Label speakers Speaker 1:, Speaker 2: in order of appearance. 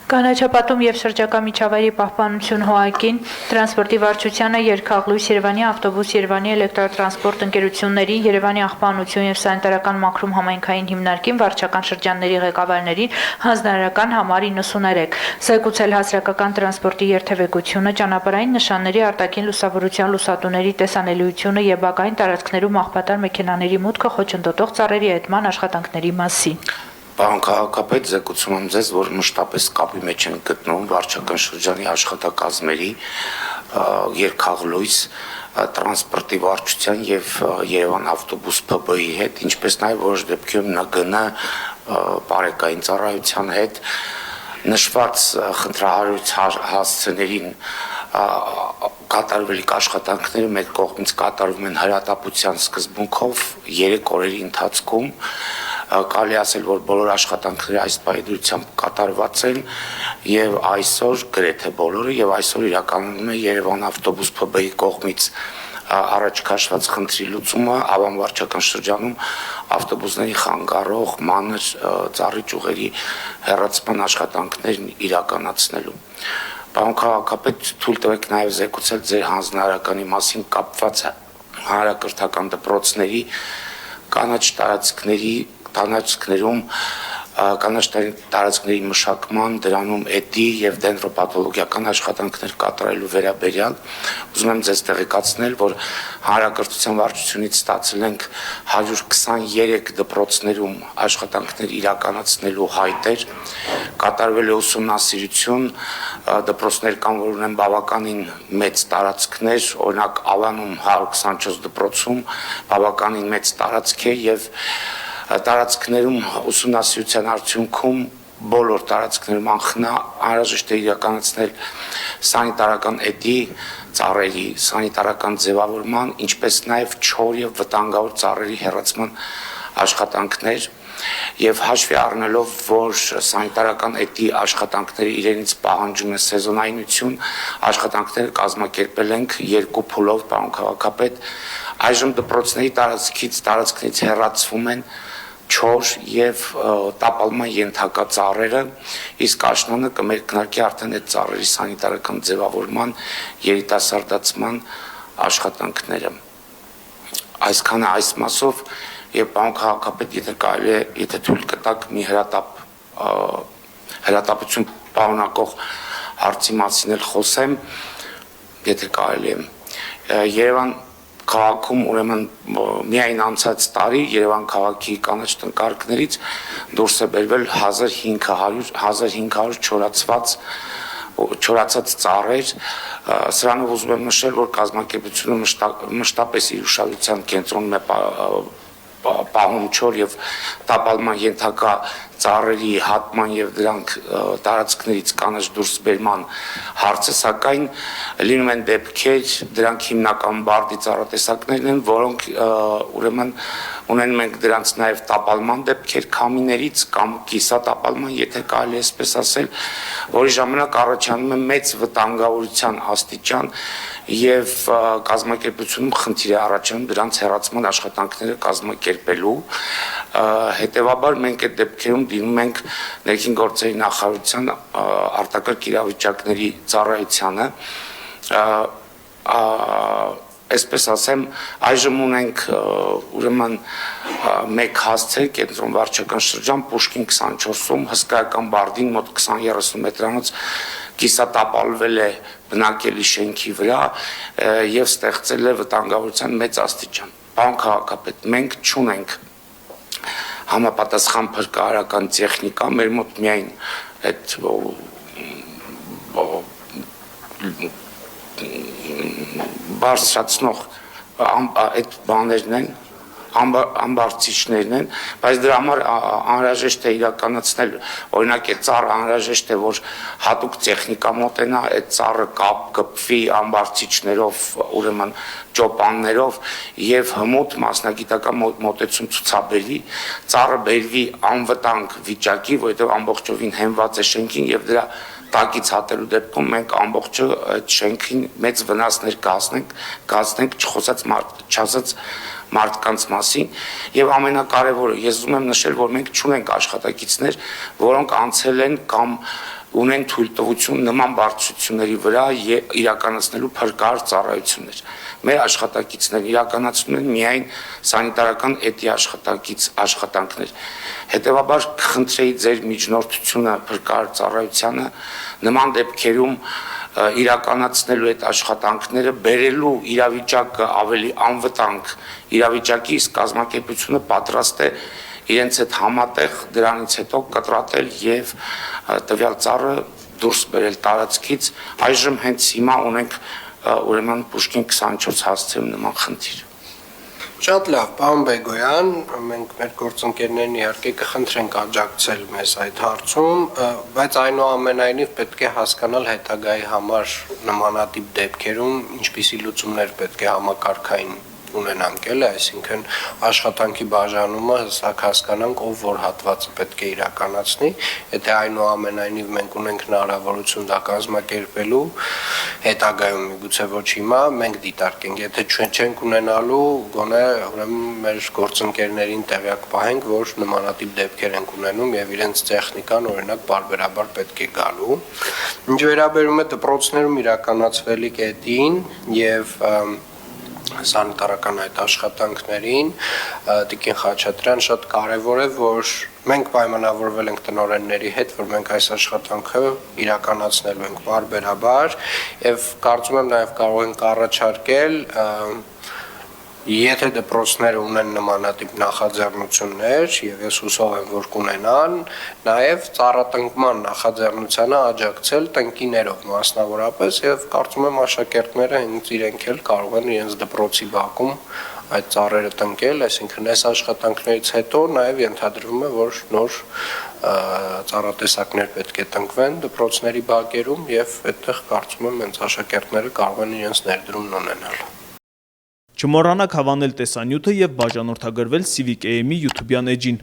Speaker 1: Կանաչապատում և շրջակա միջավայրի պահպանություն ՀՕԱԿ-ին, տրանսպորտի վարչությանը, Երկաղլույս, Երևանի ավտոբուս, Երևանի էլեկտրատրանսպորտ ընկերություններին, Երևանի աղբանություն և սանիտարական մաքրում համայնքային հիմնարկին, վարչական շրջանների ղեկավարներին հանձնարարական համար 93, զեկուցել հասարակական տրանսպորտի երթևեկությունը, ճանապարհային նշանների, արտաքին լուսավորության լուսատուների տեսանելիությունը և բակային տարածքներում աղբատար մեքենաների մուտքը խոչընդոտող ծառերի այտման աշխատանքների մասին։
Speaker 2: Պարոն քաղաքապետ, զեկուցում եմ ձեզ, որ մշտապես կապի մեջ են գտնվում վարչական շրջանի աշխատակազմերի, Երկաղլույս, տրանսպորտի վարչության և Երևան ավտոբուս ՓԲ-ի հետ, ինչպես նաև որոշ դեպքերում ՆԳՆ բարեկային ծառայության հետ, նշված խնդրահարույց հասցեներին կատարվելիք աշխատանքները մեր կողմից կատարվում են հրատապության սկզբունքով 3 օրերի ընթացքում, կարելի ասել, որ բոլոր աշխատանքները այս պայմանությամբ կատարված են եւ այսօր գրեթե բոլորը եւ այսօր իրականանում է Երևան ավտոբուս ՓԲ-ի կողմից առաջ քաշված խնդրի լուծումը Ավան վարչական շրջանում ավտոբուսների խանգարող մանր ծառի ճյուղերի հեռացման աշխատանքներն իրականացնելու։ Պարոն քաղաքապետ, թույլ տվեք նաև զեկուցել ձեր հանձնարարականի մասին կապված հանրակրթական դպրոցների կանաչ տարածքների մշակման, դրանում էդի և դենդրոպաթոլոգիական աշխատանքներ կատարելու վերաբերյալ ուզում եմ ձեզ տեղեկացնել, որ հանրակրթության վարչությունից ստացել ենք 123 դպրոցներում աշխատանքներ իրականացնելու հայտեր, կատարվել է ուսումնասիրություն, դպրոցներ կան, որ ունեն բավականին մեծ տարածքներ, օրինակ Ավանում 124 դպրոցում բավականին մեծ տարածք է և տարածքներում ուսումնասիրության արդյունքում բոլոր տարածքներում անհրաժեշտ է իրականացնել սանիտարական էդի ծառերի, սանիտարական ձևավորման, ինչպես նաև չոր և վտանգավոր ծառերի հեռացման աշխատանքներ և հաշվի առնելով, որ սանիտարական էդի աշխատանքները իրենից պահանջում է սեզոնայնություն, աշխատանքները կազմակերպել ենք 2 փուլով, պարոն քաղաքապետ, այժմ դպրոցների տարածքներից հեռացվում են չոր և տապալման ենթակա ծառերը, իսկ աշնանը կմեկնարկի արդեն այդ ծառերի սանիտարական ձևավորման, երիտասարդացման աշխատանքները։ Այսքանը այս մասով եւ պարոն քաղաքապետ, եթե կարելի է, եթե թույլ կտաք մի հրատապություն պարունակող հարցի մասին էլ խոսեմ, եթե կարելի է։ Երևան քաղաքում ուրեմն միայն անցած տարի Երևան քաղաքի կանաչ տնկարկներից դուրս է բերվել 1500 չորացած ծառեր, սրանով ուզում եմ նշել, որ կազմակերպությունը մշտապես իր ուշադրության կենտրոնում է պահում չոր և տապալման ենթակա ծառերի հատման և դրանք տարածքներից կանաչ դուրս բերման հարցը, սակայն լինում են դեպքեր, դրանք հիմնական բարդի ծառատեսակներն են, որոնք ուրեմն ունենում ենք դրանց նաև տապալման դեպքեր քամիներից կամ կիսատապալման, եթե կարելի է այսպես ասել, որի ժամանակ առաջանում է մեծ վտանգավորության աստիճան և կազմակերպությունում խնդիր է առաջանում դրանց հեռացման աշխատանքները կազմակերպելու, հետևաբար մենք այդ դեպքերում դիմում ենք ներքին գործերի նախարարության արտակարգ իրավիճակների ծառայությանը, այսպես ասեմ, այժմ ունենք ուրեմն մեկ հասցե կենտրոն վարչական շրջան Պուշկին 24-ում հսկայական բարդին մոտ 20-30 մետրանոց կիսատապալվել է բնակելի շենքի վրա և ստեղծել է վտանգավորության մեծ աստիճան։ Պարոն քաղաքապետ, մենք չունենք համապատասխան փրկարարական տեխնիկա, մեր մոտ միայն այդ բարձրացնող այդ բաներն են, ամբարձիչներն են, բայց դրա համար անհրաժեշտ է իրականացնել, օրինակ այդ ծառը անհրաժեշտ է, որ հատուկ տեխնիկա մոտենա, այդ ծառը կպվի ամբարձիչներով, ուրեմն ճոպաններով և հմուտ մասնագիտական մոտեցում ցուցաբերվի, ծառը բերվի անվտանգ վիճակի, որովհետև ամբողջովին հենված է շենքին և դրա տակից հատելու դեպքում մենք ամբողջը այդ շենքին մեծ վնասներ կհասնենք, չասած մարդկանց մասին եւ ամենակարևորը ես ուզում եմ նշել, որ մենք չունենք աշխատակիցներ, որոնք անցել են կամ ունեն թույլտվություն նման բարձրությունների վրա իրականացնելու փրկարար ծառայություններ։ Մեր աշխատակիցներն իրականացնում են միայն սանիտարական էթի աշխատանքներ։ Հետևաբար կխնդրեի ձեր միջնորդությունը փրկարար ծառայությանը նման դեպքերում իրականացնելու այդ աշխատանքները բերելու իրավիճակը ավելի անվտանգ իրավիճակի, իսկ կազմակերպությունը պատրաստ է իրենց հետ համատեղ դրանից հետո կտրատել եւ տվյալ ծառը դուրս բերել տարածքից։ Այժմ հենց հիմա ունենք ուրեմն Պուշկին 24 հասցեում նման խնդիր։
Speaker 3: Շատ լավ, պարոն Բեգոյան, մենք մեր գործընկերներին իհարկե կխնդրենք աջակցել մեզ այդ հարցում, բայց այնուամենայնիվ պետք է հասկանալ հետագայի համար նմանատիպ դեպքերում ինչպիսի լուծումներ պետք է համակարգային ունենանք, այսինքն աշխատանքի բաժանումը հստակ հասկանանք, ով որ հատվածը պետք է իրականացնի, եթե այնուամենայնիվ մենք ունենք հնարավորություն դա կազմակերպելու, հետագայում միգուցե ոչ հիմա, մենք դիտարկենք, եթե չենք ունենալու, գոնե ուրեմն մեր գործընկերներին տեղյակ պահենք, որ նմանատիպ դեպքեր են ունենում եւ իրենց տեխնիկան օրինակ բարբերաբար պետք է գալու։ Ինչ վերաբերում է դպրոցներում իրականացվելիք էդին եւ սանիտարական այդ աշխատանքներին, Տիկին Խաչատրյան, շատ կարևոր է, որ մենք պայմանավորվել ենք տնօրենների հետ, որ մենք այս աշխատանքը իրականացնելու ենք բարբերաբար եւ կարծում եմ նաեւ կարող ենք առաջարկել եթե դպրոցները ունեն նմանատիպ նախաձեռնություններ եւ ես հուսով եմ որ կունենան, նաեւ ծառատնկման նախաձեռնությանը աջակցել տնկիներով մասնավորապես եւ կարծում եմ աշակերտները հենց իրենք էլ կարող են իրենց դպրոցի բակում այդ ծառերը տնկել, այսինքն այս աշխատանքներից հետո նաեւ ենթադրվում է որ նոր ծառատեսակներ պետք է տնկվեն դպրոցների բակերում եւ այդտեղ կարծում եմ հենց աշակերտները կարող են իրենց ներդրումն ունենալ։
Speaker 4: Չմոռանաք հավանել տեսանյութը եւ բաժանորդագրվել Civic AM-ի YouTube-յան էջին։